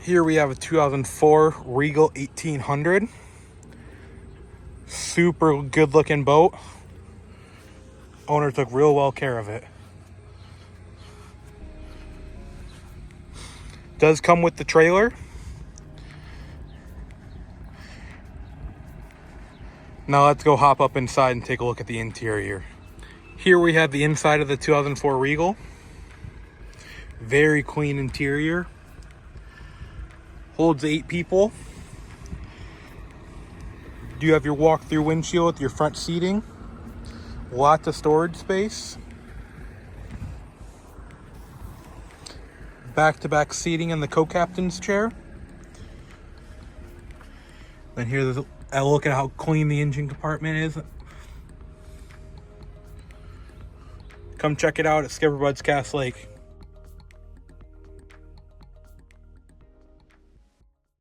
Here we have a 2004 Regal 1800. Super good looking boat. Owner took real well care of it. Does come with the trailer. Now let's go hop up inside and take a look at the interior. Here we have the inside of the 2004 Regal. Very clean interior. Holds 8 people. You have your walk-through windshield with your front seating. Lots of storage space. Back-to-back seating in the co-captain's chair. Then here's a look at how clean the engine compartment is. Come check it out at SkipperBud's Cass Lake.